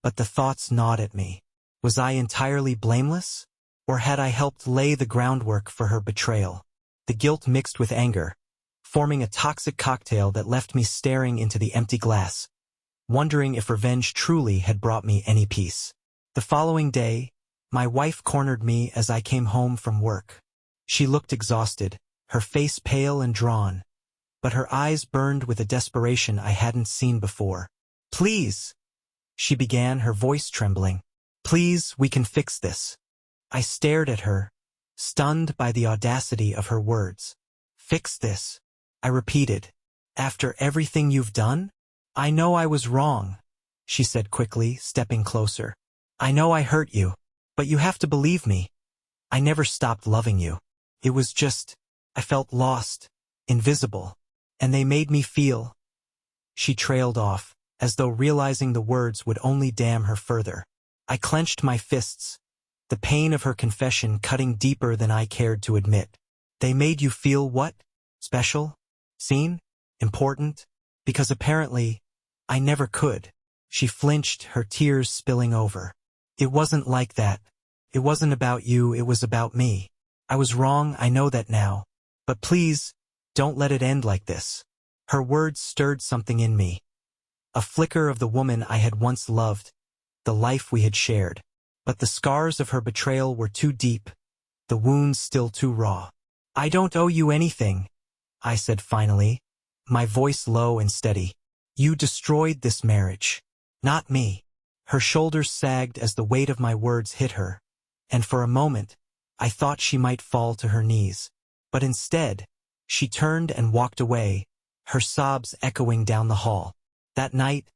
but the thoughts gnawed at me. Was I entirely blameless? Or had I helped lay the groundwork for her betrayal? The guilt mixed with anger, forming a toxic cocktail that left me staring into the empty glass, wondering if revenge truly had brought me any peace. The following day, my wife cornered me as I came home from work. She looked exhausted, her face pale and drawn, but her eyes burned with a desperation I hadn't seen before. "Please," she began, her voice trembling. "Please, we can fix this." I stared at her, stunned by the audacity of her words. "Fix this," I repeated. "After everything you've done?" "I know I was wrong," she said quickly, stepping closer. "I know I hurt you, but you have to believe me. I never stopped loving you. It was just, I felt lost, invisible, and they made me feel." She trailed off, as though realizing the words would only damn her further. I clenched my fists, the pain of her confession cutting deeper than I cared to admit. "They made you feel what? Special? Seen? Important? Because apparently, I never could." She flinched, her tears spilling over. "It wasn't like that. It wasn't about you, it was about me. I was wrong, I know that now. But please, don't let it end like this." Her words stirred something in me, a flicker of the woman I had once loved, the life we had shared. But the scars of her betrayal were too deep, the wounds still too raw. "I don't owe you anything," I said finally, my voice low and steady. "You destroyed this marriage, not me." Her shoulders sagged as the weight of my words hit her, and for a moment, I thought she might fall to her knees. But instead, she turned and walked away, her sobs echoing down the hall. That night,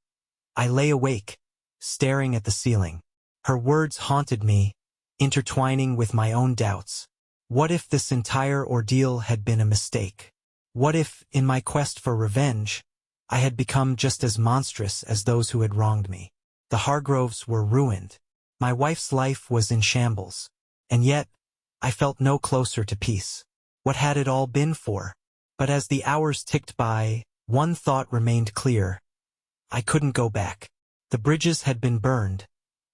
I lay awake, staring at the ceiling. Her words haunted me, intertwining with my own doubts. What if this entire ordeal had been a mistake? What if, in my quest for revenge, I had become just as monstrous as those who had wronged me? The Hargroves were ruined. My wife's life was in shambles. And yet, I felt no closer to peace. What had it all been for? But as the hours ticked by, one thought remained clear. I couldn't go back. The bridges had been burned,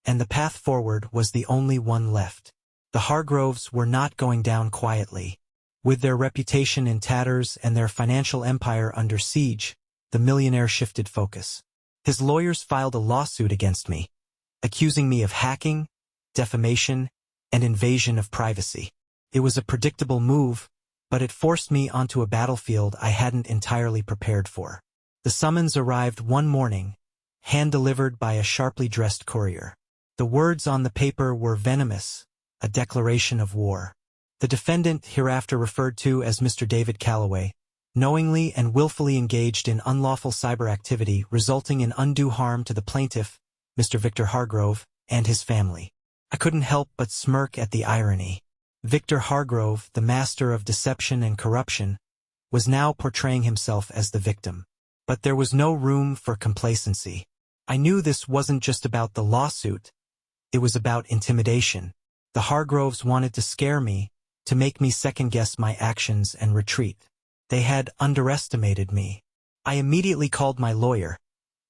and the path forward was the only one left. The Hargroves were not going down quietly. With their reputation in tatters and their financial empire under siege, the millionaire shifted focus. His lawyers filed a lawsuit against me, accusing me of hacking, defamation, and invasion of privacy. It was a predictable move, but it forced me onto a battlefield I hadn't entirely prepared for. The summons arrived one morning, hand-delivered by a sharply dressed courier. The words on the paper were venomous, a declaration of war. The defendant, hereafter referred to as Mr. David Calloway, knowingly and willfully engaged in unlawful cyber activity resulting in undue harm to the plaintiff, Mr. Victor Hargrove, and his family. I couldn't help but smirk at the irony. Victor Hargrove, the master of deception and corruption, was now portraying himself as the victim. But there was no room for complacency. I knew this wasn't just about the lawsuit. It was about intimidation. The Hargroves wanted to scare me, to make me second-guess my actions and retreat. They had underestimated me. I immediately called my lawyer,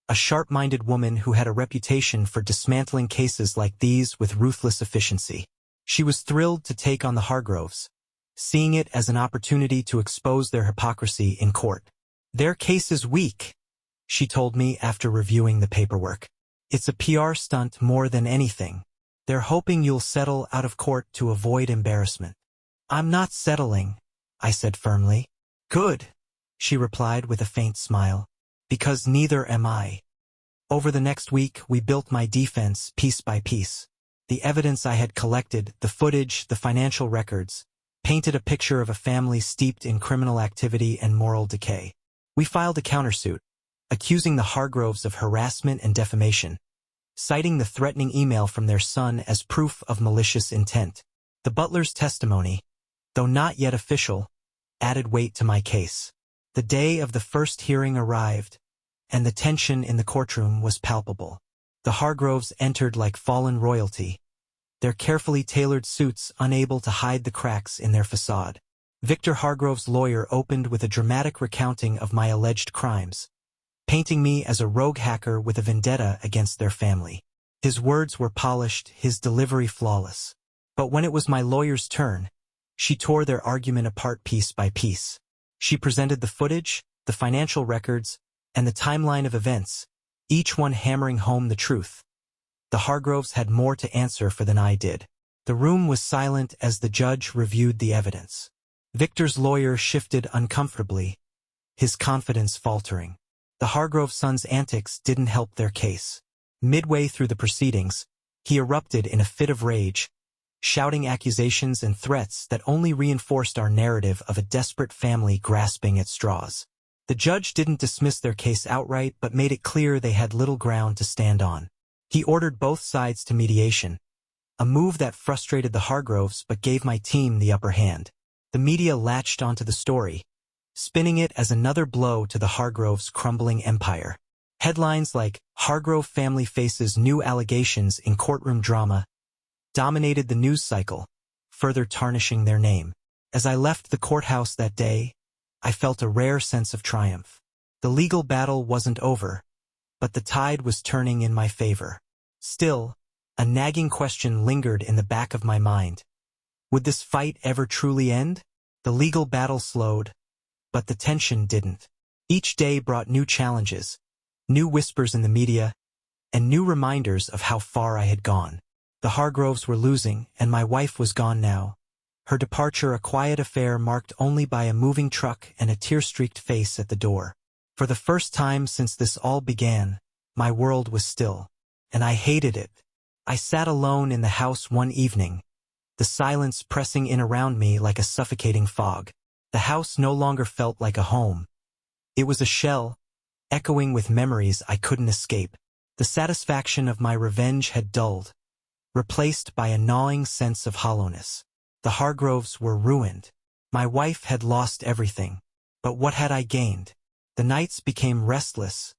a sharp-minded woman who had a reputation for dismantling cases like these with ruthless efficiency. She was thrilled to take on the Hargroves, seeing it as an opportunity to expose their hypocrisy in court. "Their case is weak," she told me after reviewing the paperwork. "It's a PR stunt more than anything. They're hoping you'll settle out of court to avoid embarrassment." "I'm not settling," I said firmly. "Good," she replied with a faint smile, "because neither am I." Over the next week, we built my defense piece by piece. The evidence I had collected, the footage, the financial records, painted a picture of a family steeped in criminal activity and moral decay. We filed a countersuit, accusing the Hargroves of harassment and defamation, citing the threatening email from their son as proof of malicious intent. The butler's testimony, though not yet official, added weight to my case. The day of the first hearing arrived, and the tension in the courtroom was palpable. The Hargroves entered like fallen royalty, their carefully tailored suits unable to hide the cracks in their facade. Victor Hargrove's lawyer opened with a dramatic recounting of my alleged crimes, painting me as a rogue hacker with a vendetta against their family. His words were polished, his delivery flawless. But when it was my lawyer's turn, she tore their argument apart piece by piece. She presented the footage, the financial records, and the timeline of events, each one hammering home the truth. The Hargroves had more to answer for than I did. The room was silent as the judge reviewed the evidence. Victor's lawyer shifted uncomfortably, his confidence faltering. The Hargrove son's antics didn't help their case. Midway through the proceedings, he erupted in a fit of rage, shouting accusations and threats that only reinforced our narrative of a desperate family grasping at straws. The judge didn't dismiss their case outright but made it clear they had little ground to stand on. He ordered both sides to mediation, a move that frustrated the Hargroves but gave my team the upper hand. The media latched onto the story, spinning it as another blow to the Hargroves' crumbling empire. Headlines like "Hargrove Family Faces New Allegations in Courtroom Drama" dominated the news cycle, further tarnishing their name. As I left the courthouse that day, I felt a rare sense of triumph. The legal battle wasn't over, but the tide was turning in my favor. Still, a nagging question lingered in the back of my mind. Would this fight ever truly end? The legal battle slowed, but the tension didn't. Each day brought new challenges, new whispers in the media, and new reminders of how far I had gone. The Hargroves were losing, and my wife was gone now. Her departure a quiet affair marked only by a moving truck and a tear-streaked face at the door. For the first time since this all began, my world was still, and I hated it. I sat alone in the house one evening, the silence pressing in around me like a suffocating fog. The house no longer felt like a home. It was a shell, echoing with memories I couldn't escape. The satisfaction of my revenge had dulled, replaced by a gnawing sense of hollowness. The Hargroves were ruined. My wife had lost everything. But what had I gained? The nights became restless,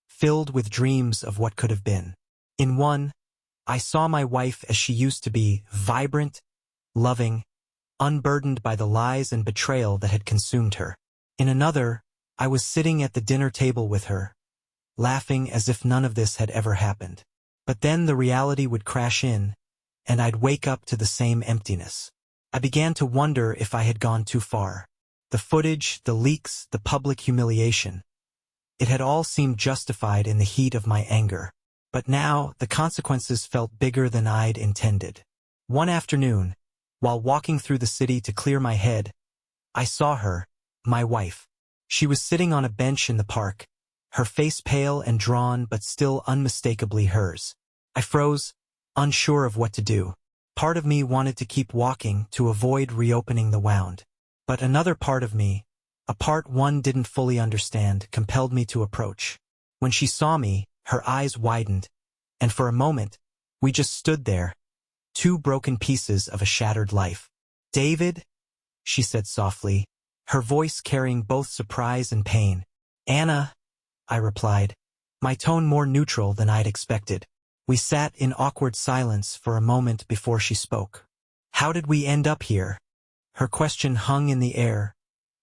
filled with dreams of what could have been. In one, I saw my wife as she used to be, vibrant, loving, unburdened by the lies and betrayal that had consumed her. In another, I was sitting at the dinner table with her, laughing as if none of this had ever happened. But then the reality would crash in, and I'd wake up to the same emptiness. I began to wonder if I had gone too far. The footage, the leaks, the public humiliation. It had all seemed justified in the heat of my anger. But now, the consequences felt bigger than I'd intended. One afternoon, while walking through the city to clear my head, I saw her, my wife. She was sitting on a bench in the park, her face pale and drawn but still unmistakably hers. I froze, unsure of what to do. Part of me wanted to keep walking to avoid reopening the wound. But another part of me, a part one didn't fully understand, compelled me to approach. When she saw me, her eyes widened, and for a moment, we just stood there, two broken pieces of a shattered life. "David," she said softly, her voice carrying both surprise and pain. "Anna," I replied, my tone more neutral than I'd expected. We sat in awkward silence for a moment before she spoke. "How did we end up here?" Her question hung in the air,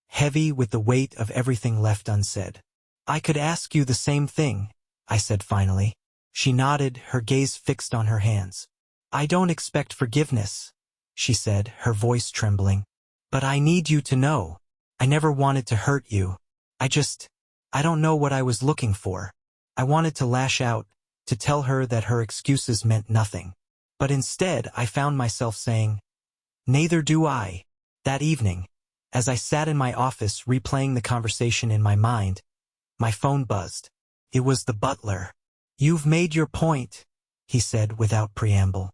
heavy with the weight of everything left unsaid. "I could ask you the same thing," I said finally. She nodded, her gaze fixed on her hands. "I don't expect forgiveness," she said, her voice trembling. "But I need you to know. I never wanted to hurt you. I don't know what I was looking for. I wanted to lash out, to tell her that her excuses meant nothing. But instead, I found myself saying, 'Neither do I.'" That evening, as I sat in my office replaying the conversation in my mind, my phone buzzed. It was the butler. "You've made your point," he said without preamble.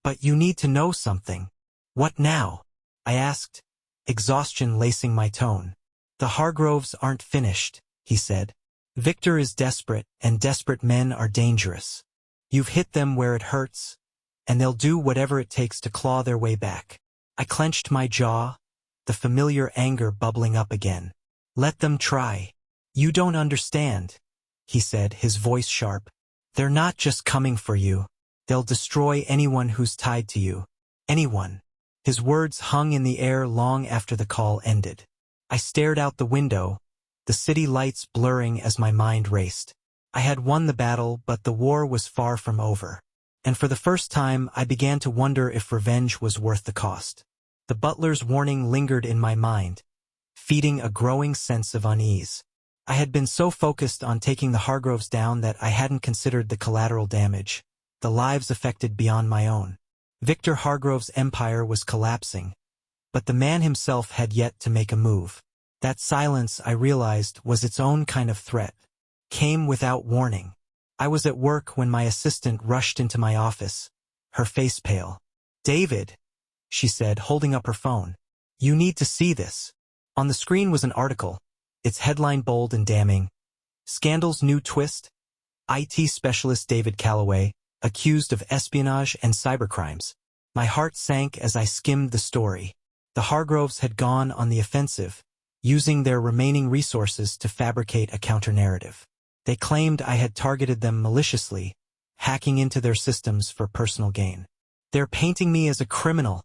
"But you need to know something." "What now?" I asked, exhaustion lacing my tone. "The Hargroves aren't finished," he said. "Victor is desperate, and desperate men are dangerous. You've hit them where it hurts, and they'll do whatever it takes to claw their way back." I clenched my jaw, the familiar anger bubbling up again. "Let them try. You don't understand," he said, his voice sharp. "They're not just coming for you. They'll destroy anyone who's tied to you. Anyone." His words hung in the air long after the call ended. I stared out the window, the city lights blurring as my mind raced. I had won the battle, but the war was far from over. And for the first time, I began to wonder if revenge was worth the cost. The butler's warning lingered in my mind, feeding a growing sense of unease. I had been so focused on taking the Hargroves down that I hadn't considered the collateral damage, the lives affected beyond my own. Victor Hargrove's empire was collapsing, but the man himself had yet to make a move. That silence, I realized, was its own kind of threat. Came without warning. I was at work when my assistant rushed into my office, her face pale. "David," she said, holding up her phone. "You need to see this." On the screen was an article, its headline bold and damning. "Scandal's New Twist? IT specialist David Calloway, accused of espionage and cybercrimes." My heart sank as I skimmed the story. The Hargroves had gone on the offensive, using their remaining resources to fabricate a counter-narrative. They claimed I had targeted them maliciously, hacking into their systems for personal gain. "They're painting me as a criminal,"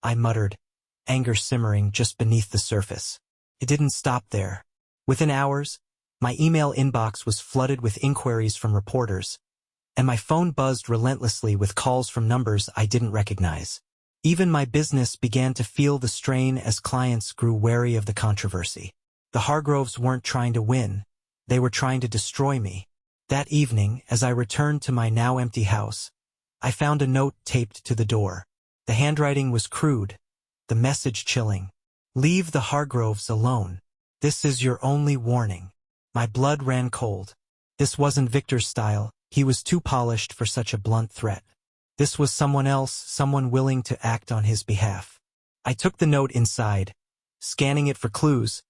I muttered, anger simmering just beneath the surface. It didn't stop there. Within hours, my email inbox was flooded with inquiries from reporters, and my phone buzzed relentlessly with calls from numbers I didn't recognize. Even my business began to feel the strain as clients grew wary of the controversy. The Hargroves weren't trying to win. They were trying to destroy me. That evening, as I returned to my now empty house, I found a note taped to the door. The handwriting was crude, the message chilling. Leave the Hargroves alone. This is your only warning. My blood ran cold. This wasn't Victor's style. He was too polished for such a blunt threat. This was someone else, someone willing to act on his behalf. I took the note inside, scanning it for clues,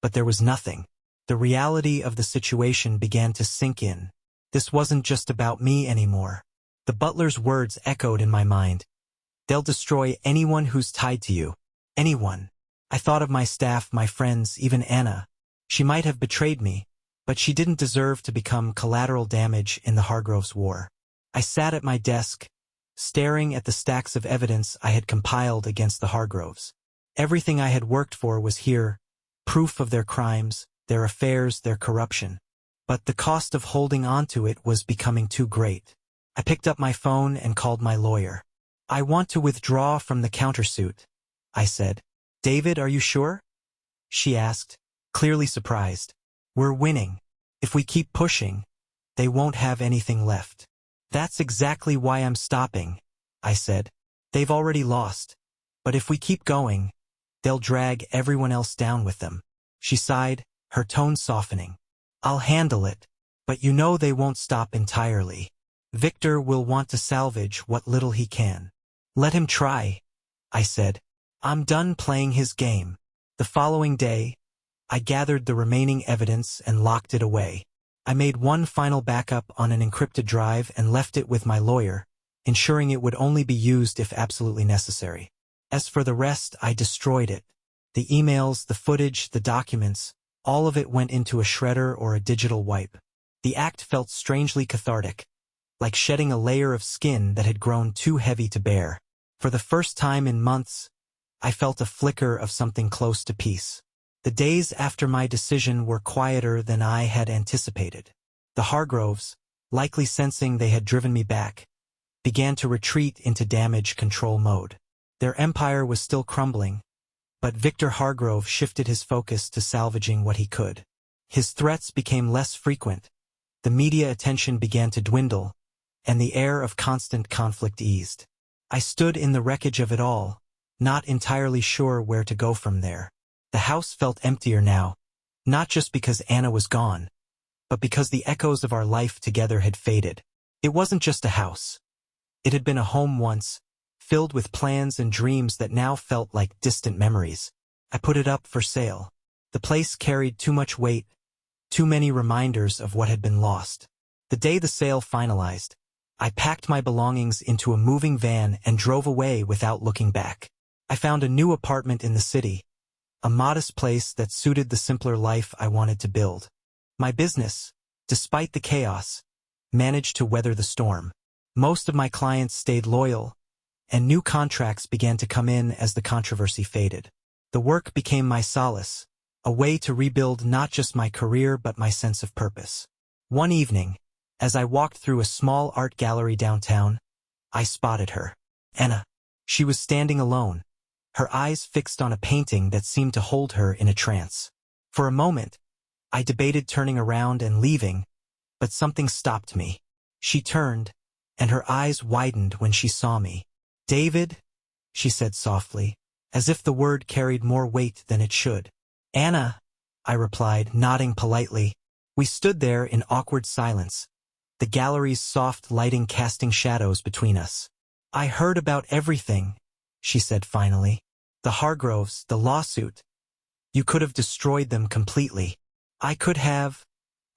but there was nothing. The reality of the situation began to sink in. This wasn't just about me anymore. The butler's words echoed in my mind. They'll destroy anyone who's tied to you. Anyone. I thought of my staff, my friends, even Anna. She might have betrayed me, but she didn't deserve to become collateral damage in the Hargroves' war. I sat at my desk, staring at the stacks of evidence I had compiled against the Hargroves. Everything I had worked for was here, proof of their crimes, their affairs, their corruption. But the cost of holding on to it was becoming too great. I picked up my phone and called my lawyer. I want to withdraw from the countersuit, I said. David, are you sure? She asked, clearly surprised. We're winning. If we keep pushing, they won't have anything left. That's exactly why I'm stopping, I said. They've already lost. But if we keep going, they'll drag everyone else down with them. She sighed, her tone softening. I'll handle it, but you know they won't stop entirely. Victor will want to salvage what little he can. Let him try, I said. I'm done playing his game. The following day, I gathered the remaining evidence and locked it away. I made one final backup on an encrypted drive and left it with my lawyer, ensuring it would only be used if absolutely necessary. As for the rest, I destroyed it. The emails, the footage, the documents, all of it went into a shredder or a digital wipe. The act felt strangely cathartic, like shedding a layer of skin that had grown too heavy to bear. For the first time in months, I felt a flicker of something close to peace. The days after my decision were quieter than I had anticipated. The Hargroves, likely sensing they had driven me back, began to retreat into damage control mode. Their empire was still crumbling, but Victor Hargrove shifted his focus to salvaging what he could. His threats became less frequent, the media attention began to dwindle, and the air of constant conflict eased. I stood in the wreckage of it all, not entirely sure where to go from there. The house felt emptier now, not just because Anna was gone, but because the echoes of our life together had faded. It wasn't just a house. It had been a home once, filled with plans and dreams that now felt like distant memories. I put it up for sale. The place carried too much weight, too many reminders of what had been lost. The day the sale finalized, I packed my belongings into a moving van and drove away without looking back. I found a new apartment in the city, a modest place that suited the simpler life I wanted to build. My business, despite the chaos, managed to weather the storm. Most of my clients stayed loyal, and new contracts began to come in as the controversy faded. The work became my solace, a way to rebuild not just my career but my sense of purpose. One evening, as I walked through a small art gallery downtown, I spotted her. Anna. She was standing alone, her eyes fixed on a painting that seemed to hold her in a trance. For a moment, I debated turning around and leaving, but something stopped me. She turned, and her eyes widened when she saw me. David, she said softly, as if the word carried more weight than it should. Anna, I replied, nodding politely. We stood there in awkward silence, the gallery's soft lighting casting shadows between us. I heard about everything, she said finally. The Hargroves, the lawsuit. You could have destroyed them completely. I could have,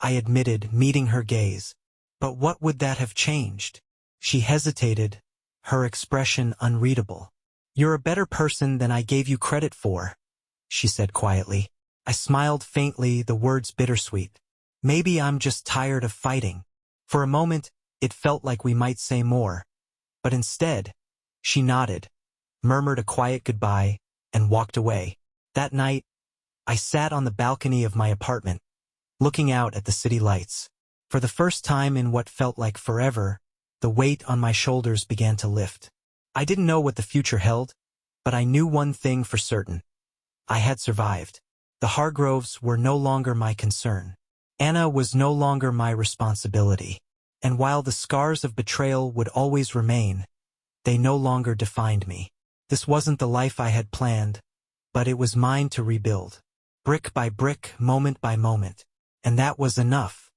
I admitted, meeting her gaze. But what would that have changed? She hesitated, her expression unreadable. You're a better person than I gave you credit for, she said quietly. I smiled faintly, the words bittersweet. Maybe I'm just tired of fighting. For a moment, it felt like we might say more. But instead, she nodded, murmured a quiet goodbye, and walked away. That night, I sat on the balcony of my apartment, looking out at the city lights. For the first time in what felt like forever, the weight on my shoulders began to lift. I didn't know what the future held, but I knew one thing for certain. I had survived. The Hargroves were no longer my concern. Anna was no longer my responsibility. And while the scars of betrayal would always remain, they no longer defined me. This wasn't the life I had planned, but it was mine to rebuild. Brick by brick, moment by moment. And that was enough.